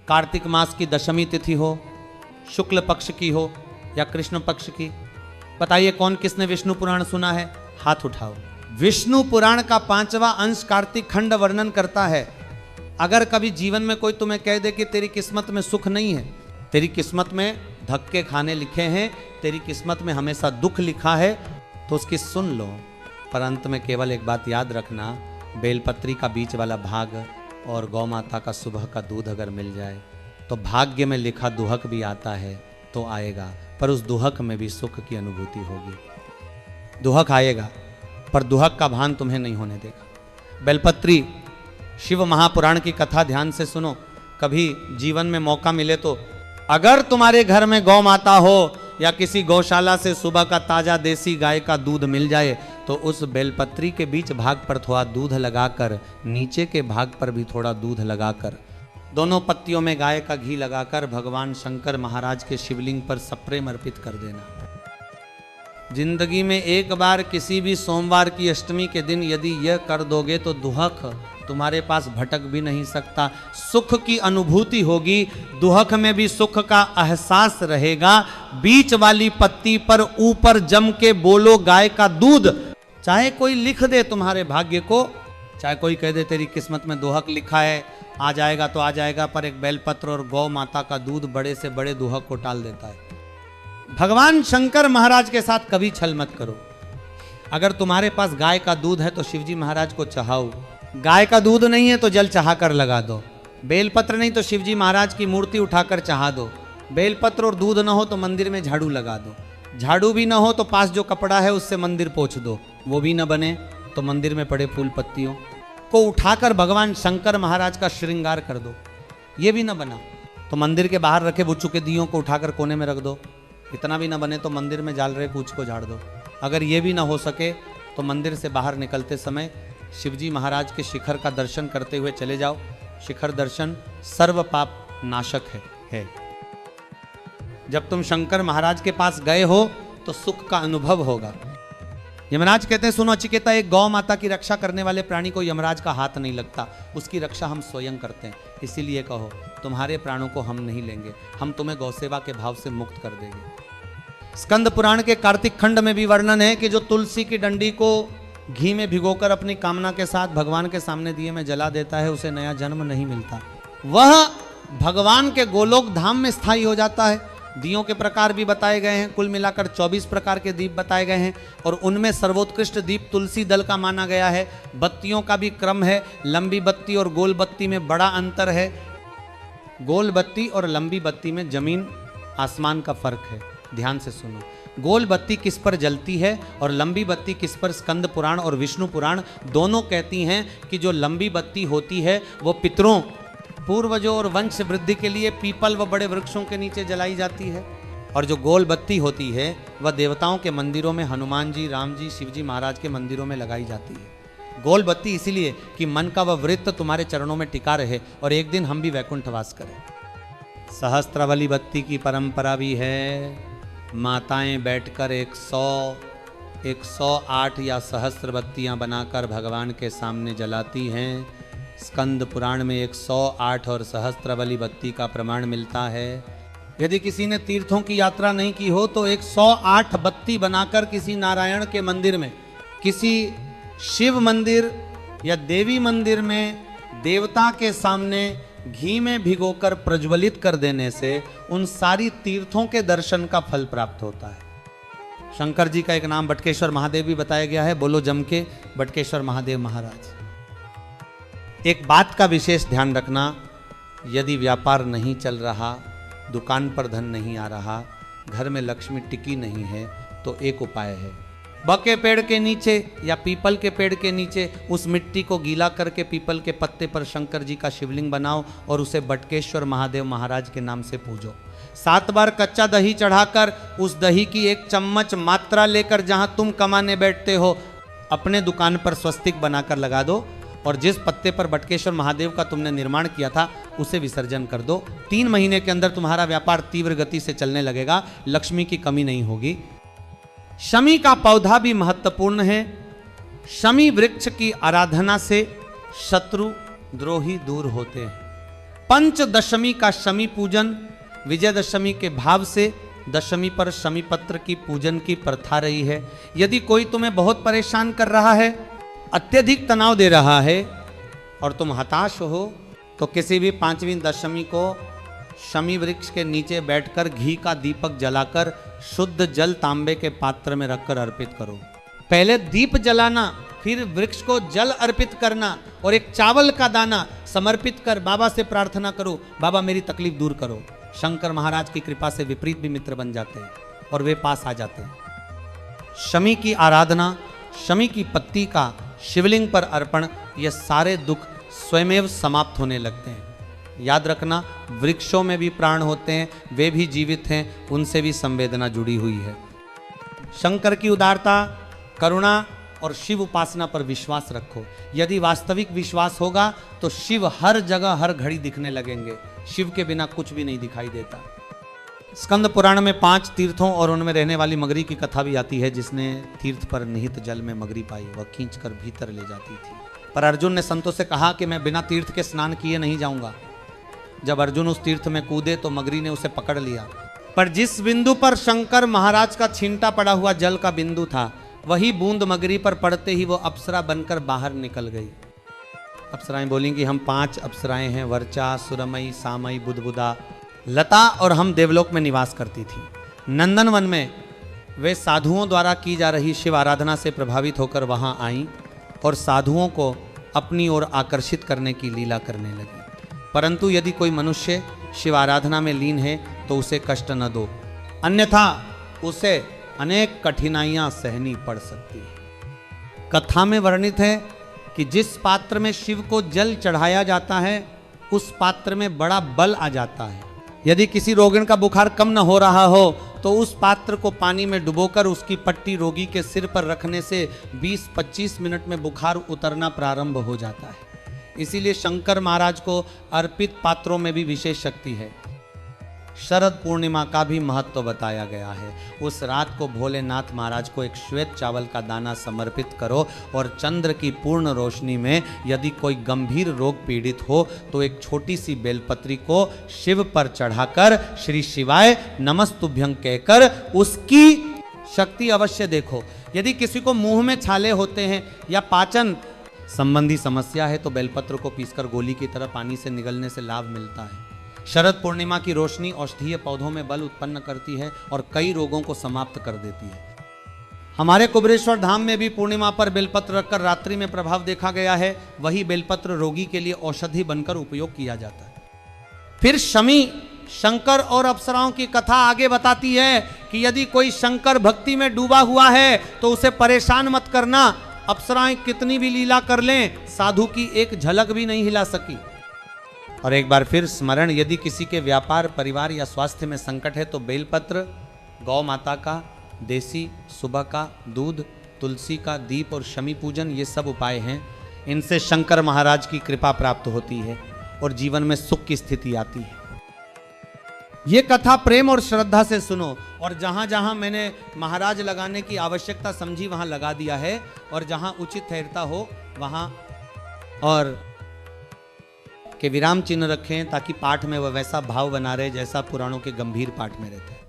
कार्तिक मास की दशमी तिथि हो, शुक्ल पक्ष की हो या कृष्ण पक्ष की, बताइए कौन किसने विष्णु पुराण सुना है? हाथ उठाओ। विष्णु पुराण का 5वां अंश कार्तिक खंड वर्णन करता है। अगर कभी जीवन में कोई तुम्हें कह दे कि तेरी किस्मत में सुख नहीं है, तेरी किस्मत में धक्के खाने लिखे हैं, तेरी किस्मत में हमेशा दुख लिखा है, तो उसकी सुन लो। पर अंत में केवल एक बात याद रखना, बेलपत्री का बीच वाला भाग और गौ माता का सुबह का दूध अगर मिल जाए तो भाग्य में लिखा दुहक भी आता है तो आएगा, पर उस दुहक में भी सुख की अनुभूति होगी। दुहक आएगा पर दुहक का भान तुम्हें नहीं होने देगा। बेलपत्री शिव महापुराण की कथा ध्यान से सुनो। कभी जीवन में मौका मिले तो अगर तुम्हारे घर में गौ माता हो या किसी गौशाला से सुबह का ताजा देसी गाय का दूध मिल जाए तो उस बेलपत्री के बीच भाग पर थोड़ा दूध लगाकर, नीचे के भाग पर भी थोड़ा दूध लगाकर, दोनों पत्तियों में गाय का घी लगाकर भगवान शंकर महाराज के शिवलिंग पर सप्रेम अर्पित कर देना। जिंदगी में एक बार किसी भी सोमवार की अष्टमी के दिन यदि यह कर दोगे तो दुहक तुम्हारे पास भटक भी नहीं सकता। सुख की अनुभूति होगी, दुहक में भी सुख का एहसास रहेगा। बीच वाली पत्ती पर ऊपर जम के बोलो गाय का दूध। चाहे कोई लिख दे तुम्हारे भाग्य को, चाहे कोई कह दे तेरी किस्मत में दुहक लिखा है, आ जाएगा तो आ जाएगा, पर एक बेलपत्र और गौ माता का दूध बड़े से बड़े दुहक को टाल देता है। भगवान शंकर महाराज के साथ कभी छल मत करो। अगर तुम्हारे पास गाय का दूध है तो शिवजी महाराज को चढ़ाओ। गाय का दूध नहीं है तो जल चढ़ा कर लगा दो। बेलपत्र नहीं तो शिवजी महाराज की मूर्ति उठाकर चढ़ा दो। बेलपत्र और दूध न हो तो मंदिर में झाड़ू लगा दो। झाड़ू भी न हो तो पास जो कपड़ा है उससे मंदिर पोंछ दो। वो भी न बने तो मंदिर में पड़े फूल पत्तियों को उठाकर भगवान शंकर महाराज का श्रृंगार कर दो। ये भी न बना तो मंदिर के बाहर रखे बुच्चू के दियों को उठाकर कोने में रख दो। इतना भी न बने तो मंदिर में जाल रहे पूछ को झाड़ दो। अगर ये भी ना हो सके तो मंदिर से बाहर निकलते समय शिवजी महाराज के शिखर का दर्शन करते हुए चले जाओ। शिखर दर्शन सर्व पाप नाशक है। जब तुम शंकर महाराज के पास गए हो तो सुख का अनुभव होगा। यमराज कहते हैं सुनो चिकेता, एक गौ माता की रक्षा करने वाले प्राणी को यमराज का हाथ नहीं लगता, उसकी रक्षा हम स्वयं करते हैं। इसीलिए कहो तुम्हारे प्राणों को हम नहीं लेंगे, हम तुम्हें गौसेवा के भाव से मुक्त कर देंगे। स्कंद पुराण के कार्तिक खंड में भी वर्णन है कि जो तुलसी की डंडी को घी में भिगोकर अपनी कामना के साथ भगवान के सामने दिए में जला देता है उसे नया जन्म नहीं मिलता, वह भगवान के गोलोक धाम में स्थायी हो जाता है। दियों के प्रकार भी बताए गए हैं, कुल मिलाकर 24 प्रकार के दीप बताए गए हैं और उनमें सर्वोत्कृष्ट दीप तुलसी दल का माना गया है। बत्तियों का भी क्रम है, लंबी बत्ती और गोल बत्ती में बड़ा अंतर है। गोल बत्ती और लंबी बत्ती में जमीन आसमान का फर्क है। ध्यान से सुनो, गोल बत्ती किस पर जलती है और लंबी बत्ती किस पर? स्कंद पुराण और विष्णु पुराण दोनों कहती हैं कि जो लंबी बत्ती होती है वो पितरों, पूर्वजों और वंश वृद्धि के लिए पीपल व बड़े वृक्षों के नीचे जलाई जाती है, और जो गोल बत्ती होती है वह देवताओं के मंदिरों में, हनुमान जी, राम जी, शिव जी महाराज के मंदिरों में लगाई जाती है। गोल बत्ती इसीलिए कि मन का वह वृत्त तुम्हारे चरणों में टिका रहे और एक दिन हम भी वैकुंठवास करें। सहस्त्रवली बत्ती की परंपरा भी है। माताएं बैठकर 108 या सहस्त्र बत्तियां बनाकर भगवान के सामने जलाती हैं। स्कंद पुराण में 108 और सहस्त्रवली बत्ती का प्रमाण मिलता है। यदि किसी ने तीर्थों की यात्रा नहीं की हो तो 108 बत्ती बनाकर किसी नारायण के मंदिर में, किसी शिव मंदिर या देवी मंदिर में देवता के सामने घी में भिगोकर प्रज्वलित कर देने से उन सारी तीर्थों के दर्शन का फल प्राप्त होता है। शंकर जी का एक नाम बटकेश्वर महादेव भी बताया गया है। बोलो जम के बटकेश्वर महादेव महाराज। एक बात का विशेष ध्यान रखना, यदि व्यापार नहीं चल रहा, दुकान पर धन नहीं आ रहा, घर में लक्ष्मी टिकी नहीं है तो एक उपाय है, बके पेड़ के नीचे या पीपल के पेड़ के नीचे उस मिट्टी को गीला करके पीपल के पत्ते पर शंकर जी का शिवलिंग बनाओ और उसे बटकेश्वर महादेव महाराज के नाम से पूजो। 7 बार कच्चा दही चढ़ाकर उस दही की 1 चम्मच मात्रा लेकर जहां तुम कमाने बैठते हो अपने दुकान पर स्वस्तिक बनाकर लगा दो और जिस पत्ते पर बटकेश्वर महादेव का तुमने निर्माण किया था उसे विसर्जन कर दो। 3 महीने के अंदर तुम्हारा व्यापार तीव्र गति से चलने लगेगा, लक्ष्मी की कमी नहीं होगी। शमी का पौधा भी महत्वपूर्ण है। शमी वृक्ष की आराधना से शत्रु द्रोही दूर होते हैं। पंचदशमी का शमी पूजन विजयदशमी के भाव से दशमी पर शमी पत्र की पूजन की प्रथा रही है। यदि कोई तुम्हें बहुत परेशान कर रहा है, अत्यधिक तनाव दे रहा है और तुम हताश हो, तो किसी भी पांचवीं दशमी को शमी वृक्ष के नीचे बैठकर घी का दीपक जलाकर शुद्ध जल तांबे के पात्र में रखकर अर्पित करो। पहले दीप जलाना, फिर वृक्ष को जल अर्पित करना और एक चावल का दाना समर्पित कर बाबा से प्रार्थना करो, बाबा मेरी तकलीफ दूर करो। शंकर महाराज की कृपा से विपरीत भी मित्र बन जाते हैं और वे पास आ जाते हैं। शमी की आराधना, शमी की पत्ती का शिवलिंग पर अर्पण, ये सारे दुख स्वयमेव समाप्त होने लगते हैं। याद रखना, वृक्षों में भी प्राण होते हैं, वे भी जीवित हैं, उनसे भी संवेदना जुड़ी हुई है। शंकर की उदारता, करुणा और शिव उपासना पर विश्वास रखो। यदि वास्तविक विश्वास होगा तो शिव हर जगह हर घड़ी दिखने लगेंगे। शिव के बिना कुछ भी नहीं दिखाई देता। स्कंद पुराण में 5 तीर्थों और उनमें रहने वाली मगरी की कथा भी आती है, जिसने तीर्थ पर निहित जल में मगरी पाई, वह खींचकर भीतर ले जाती थी। पर अर्जुन ने संतों से कहा कि मैं बिना तीर्थ के स्नान किए नहीं जाऊंगा। जब अर्जुन उस तीर्थ में कूदे तो मगरी ने उसे पकड़ लिया। पर जिस बिंदु पर शंकर महाराज का छींटा पड़ा हुआ जल का बिंदु था, वही बूंद मगरी पर पड़ते ही वो अप्सरा बनकर बाहर निकल गई। अप्सराएं बोलेंगी, हम 5 अप्सराएं हैं, वर्चा, सुरमई, सामई, बुदबुदा, लता, और हम देवलोक में निवास करती थी। नंदनवन में वे साधुओं द्वारा की जा रही शिव आराधना से प्रभावित होकर वहां आईं और साधुओं को अपनी ओर आकर्षित करने की लीला करने लगी। परंतु यदि कोई मनुष्य शिव आराधना में लीन है तो उसे कष्ट न दो, अन्यथा उसे अनेक कठिनाइयां सहनी पड़ सकती है। कथा में वर्णित है कि जिस पात्र में शिव को जल चढ़ाया जाता है, उस पात्र में बड़ा बल आ जाता है। यदि किसी रोगिण का बुखार कम न हो रहा हो तो उस पात्र को पानी में डुबोकर उसकी पट्टी रोगी के सिर पर रखने से 20-25 मिनट में बुखार उतरना प्रारंभ हो जाता है। इसीलिए शंकर महाराज को अर्पित पात्रों में भी विशेष शक्ति है। शरद पूर्णिमा का भी महत्व बताया गया है। उस रात को भोलेनाथ महाराज को एक श्वेत चावल का दाना समर्पित करो और चंद्र की पूर्ण रोशनी में यदि कोई गंभीर रोग पीड़ित हो तो एक छोटी सी बेलपत्री को शिव पर चढ़ाकर श्री शिवाय नमस्तुभ्यं कहकर उसकी शक्ति अवश्य देखो। यदि किसी को मुंह में छाले होते हैं या पाचन संबंधी समस्या है तो बेलपत्र को पीसकर गोली की तरह पानी से निगलने से लाभ मिलता है। शरद पूर्णिमा की रोशनी औषधीय पौधों में बल उत्पन्न करती है और कई रोगों को समाप्त कर देती है। हमारे कुबेरेश्वर धाम में भी पूर्णिमा पर बेलपत्र रखकर रात्रि में प्रभाव देखा गया है। वही बेलपत्र रोगी के लिए औषधि बनकर उपयोग किया जाता है। फिर शमी, शंकर और अप्सराओं की कथा आगे बताती है कि यदि कोई शंकर भक्ति में डूबा हुआ है तो उसे परेशान मत करना। अप्सराएं कितनी भी लीला कर लें, साधु की एक झलक भी नहीं हिला सकी। और एक बार फिर स्मरण, यदि किसी के व्यापार, परिवार या स्वास्थ्य में संकट है तो बेलपत्र, गौ माता का देसी, सुबह का दूध, तुलसी का दीप और शमी पूजन, ये सब उपाय हैं। इनसे शंकर महाराज की कृपा प्राप्त होती है और जीवन में सुख की स्थिति आती है। ये कथा प्रेम और श्रद्धा से सुनो और जहां जहां मैंने महाराज लगाने की आवश्यकता समझी वहां लगा दिया है, और जहां उचित ठहरता हो वहां और के विराम चिन्ह रखें ताकि पाठ में वह वैसा भाव बना रहे जैसा पुराणों के गंभीर पाठ में रहता है।